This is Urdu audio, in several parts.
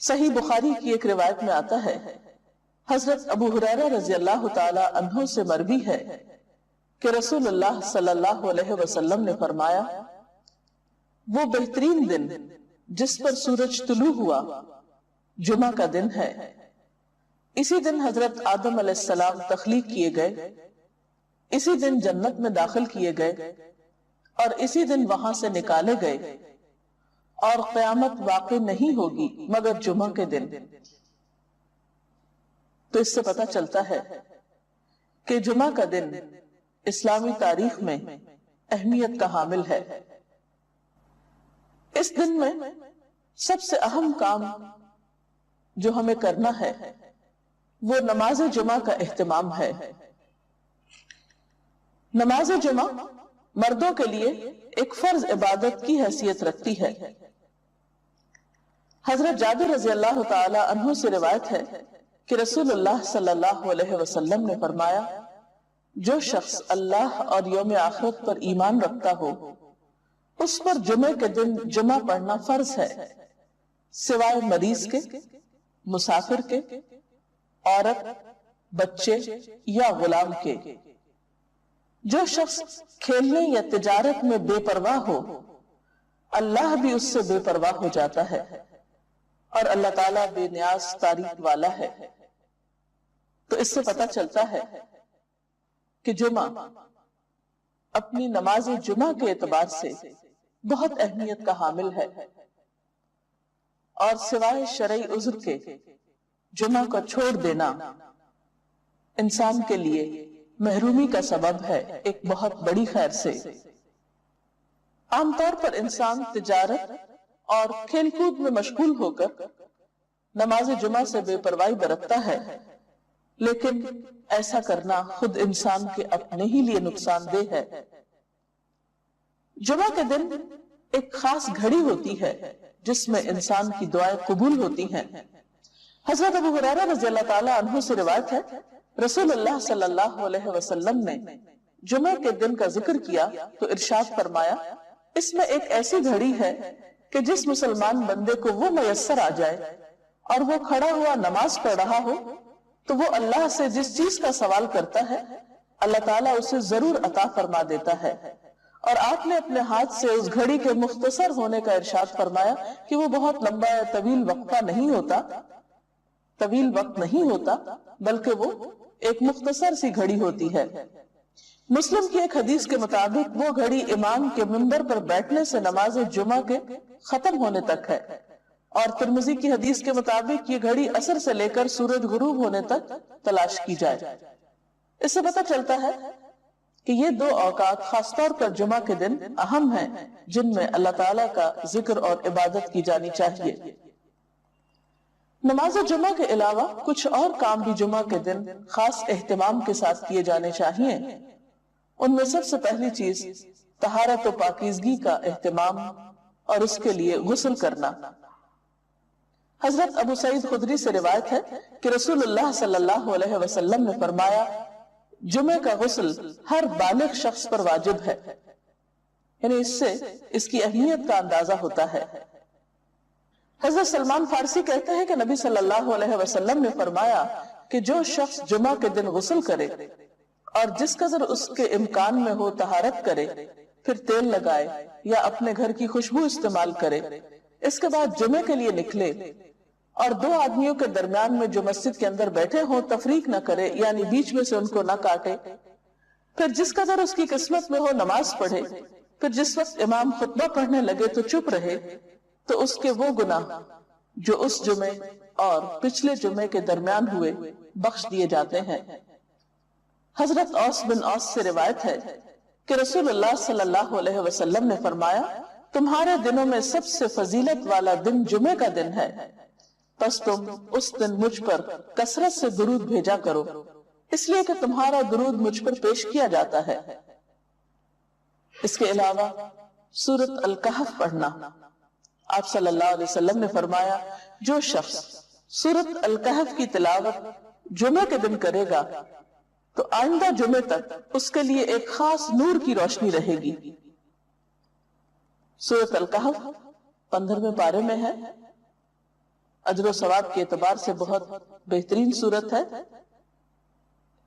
صحیح بخاری کی ایک روایت میں آتا ہے، حضرت ابو ہریرہ رضی اللہ تعالی عنہ سے مروی ہے کہ رسول اللہ صلی اللہ علیہ وسلم نے فرمایا، وہ بہترین دن جس پر سورج طلوع ہوا جمعہ کا دن ہے۔ اسی دن حضرت آدم علیہ السلام تخلیق کیے گئے، اسی دن جنت میں داخل کیے گئے اور اسی دن وہاں سے نکالے گئے، اور قیامت واقع نہیں ہوگی مگر جمعہ کے دن۔ تو اس سے پتہ چلتا ہے کہ جمعہ کا دن اسلامی تاریخ میں اہمیت کا حامل ہے۔ اس دن میں سب سے اہم کام جو ہمیں کرنا ہے وہ نماز جمعہ کا اہتمام ہے۔ نماز جمعہ مردوں کے لیے ایک فرض عبادت کی حیثیت رکھتی ہے۔ حضرت جابر رضی اللہ تعالی عنہ سے روایت ہے کہ رسول اللہ صلی اللہ علیہ وسلم نے فرمایا، جو شخص اللہ اور یوم آخرت پر ایمان رکھتا ہو اس پر جمعے کے دن جمعہ پڑھنا فرض ہے، سوائے مریض کے، مسافر کے، عورت، بچے یا غلام کے۔ جو شخص کھیلنے یا تجارت میں بے پرواہ ہو اللہ بھی اس سے بے پرواہ ہو جاتا ہے، اور اللہ تعالیٰ بے نیاز تعریف والا ہے۔ تو اس سے پتہ چلتا ہے کہ جمعہ اپنی نماز جمعہ کے اعتبار سے بہت اہمیت کا حامل ہے، اور سوائے شرعی عذر کے جمعہ کو چھوڑ دینا انسان کے لیے محرومی کا سبب ہے، ایک بہت بڑی خیر سے۔ عام طور پر انسان تجارت اور کھیل کود میں مشغول ہو کر نماز جمعہ سے بے پرواہی برتتا ہے، لیکن ایسا کرنا خود انسان کے اپنے ہی لیے نقصان دہ ہے۔ جمعہ کے دن ایک خاص گھڑی ہوتی ہے جس میں انسان کی دعائیں قبول ہوتی ہیں۔ حضرت ابو ہریرہ رضی اللہ تعالی عنہ سے روایت ہے، رسول اللہ صلی اللہ علیہ وسلم نے جمعہ کے دن کا ذکر کیا تو ارشاد فرمایا، اس میں ایک ایسی گھڑی ہے کہ جس مسلمان بندے کو وہ میسر آ جائے اور وہ کھڑا ہوا نماز پڑھ رہا ہو تو وہ اللہ سے جس چیز کا سوال کرتا ہے اللہ تعالیٰ اسے ضرور عطا فرما دیتا ہے۔ اور آپ نے اپنے ہاتھ سے اس گھڑی کے مختصر ہونے کا ارشاد فرمایا کہ وہ بہت لمبا یا طویل وقت نہیں ہوتا بلکہ وہ ایک مختصر سی گھڑی ہوتی ہے۔ مسلم کی ایک حدیث کے مطابق وہ گھڑی امام کے منبر پر بیٹھنے سے نماز جمعہ کے ختم ہونے تک ہے، اور ترمذی کی حدیث کے مطابق یہ گھڑی عصر سے لے کر سورج غروب ہونے تک تلاش کی جائے۔ اس سے پتہ چلتا ہے کہ یہ دو اوقات خاص طور پر جمعہ کے دن اہم ہیں جن میں اللہ تعالیٰ کا ذکر اور عبادت کی جانی چاہیے۔ نماز جمعہ کے علاوہ کچھ اور کام بھی جمعہ کے دن خاص اہتمام کے ساتھ کیے جانے چاہیے۔ ان میں سب سے پہلی چیز طہارت و پاکیزگی کا اہتمام اور اس کے لیے غسل کرنا۔ حضرت ابو سعید خدری سے روایت ہے کہ رسول اللہ صلی اللہ علیہ وسلم نے فرمایا، جمعہ کا غسل ہر بالغ شخص پر واجب ہے، یعنی اس سے اس کی اہمیت کا اندازہ ہوتا ہے۔ حضرت سلمان فارسی کہتے ہیں کہ نبی صلی اللہ علیہ وسلم نے فرمایا کہ جو شخص جمعہ کے دن غسل کرے اور جس قدر اس کے امکان میں ہو طہارت کرے، پھر تیل لگائے یا اپنے گھر کی خوشبو استعمال کرے، اس کے بعد جمعے کے لیے نکلے اور دو آدمیوں کے درمیان میں جو مسجد کے اندر بیٹھے ہوں تفریق نہ کرے، یعنی بیچ میں سے ان کو نہ کاٹے، پھر جس قدر اس کی قسمت میں ہو نماز پڑھے، پھر جس وقت امام خطبہ پڑھنے لگے تو چپ رہے، تو اس کے وہ گناہ جو اس جمعے اور پچھلے جمعے کے درمیان ہوئے بخش دیے جاتے ہیں۔ حضرت اوس بن اوس سے روایت ہے کہ رسول اللہ صلی اللہ علیہ وسلم نے فرمایا، تمہارے دنوں میں سب سے فضیلت والا دن جمعے کا دن ہے، پس تم اس دن مجھ پر کثرت سے درود بھیجا کرو، اس لیے کہ تمہارا درود مجھ پر پیش کیا جاتا ہے۔ اس کے علاوہ سورۃ الکہف پڑھنا۔ آپ صلی اللہ علیہ وسلم نے فرمایا، جو شخص سورۃ الکہف کی تلاوت جمعے کے دن کرے گا تو آئندہ جمعے تک اس کے لیے ایک خاص نور کی روشنی رہے گی۔ سورۃ الکہف 15ویں پارے میں ہے اجر و ثواب کے اعتبار سے بہت بہترین سورت ہے۔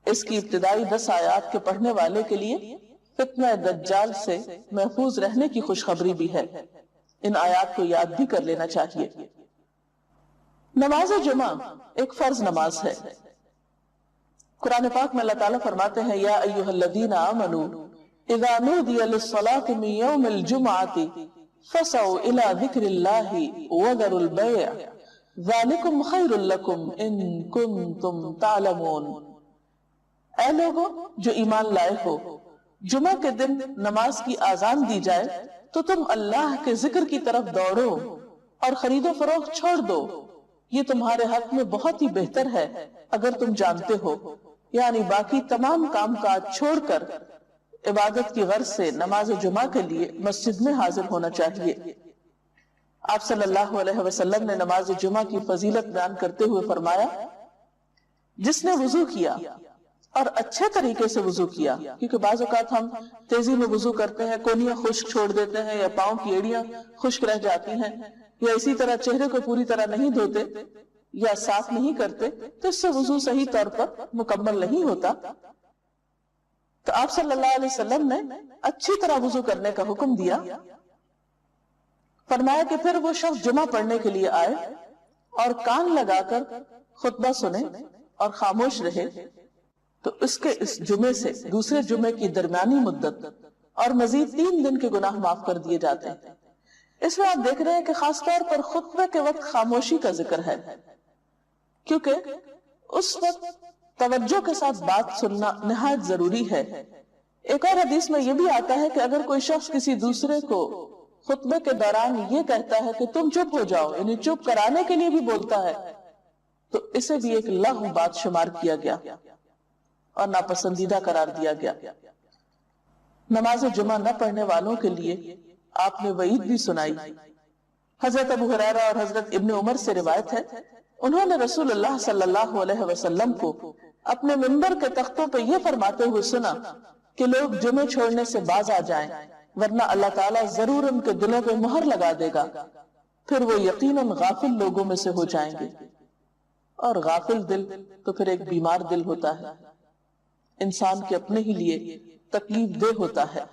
اس کی ابتدائی 10 آیات کے پڑھنے والے کے لیے فتنہ دجال سے محفوظ رہنے کی خوشخبری بھی ہے۔ ان آیات کو یاد بھی کر لینا چاہیے۔ نماز جمعہ ایک فرض نماز ہے۔ قرآن پاک میں اللہ تعالیٰ فرماتے ہیں یا ایھا الذین آمنوا اذا نودی للصلاۃ من یوم الجمعۃ فسعوا الی ذکر اللہ وذروا البیع ذالکم خیر لکم ان کنتم تعلمون۔ اے لوگوں جو ایمان لائے ہو، جمعہ کے دن نماز کی آذان دی جائے تو تم اللہ کے ذکر کی طرف دوڑو اور خرید و فروخت چھوڑ دو، یہ تمہارے حق میں بہت ہی بہتر ہے اگر تم جانتے ہو۔ یعنی باقی تمام کام کاج چھوڑ کر عبادت کی غرض سے نماز جمعہ کے لیے مسجد میں حاضر ہونا چاہیے۔ آپ صلی اللہ علیہ وسلم نے نماز جمعہ کی فضیلت بیان کرتے ہوئے فرمایا، جس نے وضو کیا اور اچھے طریقے سے وضو کیا، کیونکہ بعض اوقات ہم تیزی میں وضو کرتے ہیں، کونیاں خشک چھوڑ دیتے ہیں یا پاؤں کی ایڑیاں خشک رہ جاتی ہیں، یا اسی طرح چہرے کو پوری طرح نہیں دھوتے یا صاف نہیں کرتے، تو اس سے وضو صحیح طور پر مکمل نہیں ہوتا۔ تو آپ صلی اللہ علیہ وسلم نے اچھی طرح وضو کرنے کا حکم دیا، فرمایا کہ پھر وہ شخص جمعہ پڑھنے کے لیے آئے اور کان لگا کر خطبہ سنے اور خاموش رہے تو اس کے اس جمعے سے دوسرے جمعے کی درمیانی مدت اور مزید 3 دن کے گناہ معاف کر دیے جاتے ہیں۔ اس میں آپ دیکھ رہے ہیں کہ خاص طور پر خطبے کے وقت خاموشی کا ذکر ہے، کیونکہ اس وقت توجہ کے ساتھ بات سننا نہایت ضروری ہے۔ ایک اور حدیث میں یہ بھی آتا ہے کہ اگر کوئی شخص کسی دوسرے کو خطبے کے دوران یہ کہتا ہے کہ تم چپ ہو جاؤ، یعنی چپ کرانے کے لیے بھی بولتا ہے، تو اسے بھی ایک لغو بات شمار کیا گیا اور ناپسندیدہ قرار دیا گیا۔ نماز جمعہ نہ پڑھنے والوں کے لیے آپ نے وعید بھی سنائی۔ حضرت ابو ہریرہ اور حضرت ابن عمر سے روایت ہے، انہوں نے رسول اللہ صلی اللہ علیہ وسلم کو اپنے منبر کے تختوں پہ یہ فرماتے ہوئے سنا کہ لوگ جمعے چھوڑنے سے باز آ جائیں، ورنہ اللہ تعالیٰ ضرور ان کے دلوں پہ مہر لگا دے گا، پھر وہ یقیناً غافل لوگوں میں سے ہو جائیں گے۔ اور غافل دل تو پھر ایک بیمار دل ہوتا ہے، انسان کے اپنے ہی لیے تکلیف دہ ہوتا ہے۔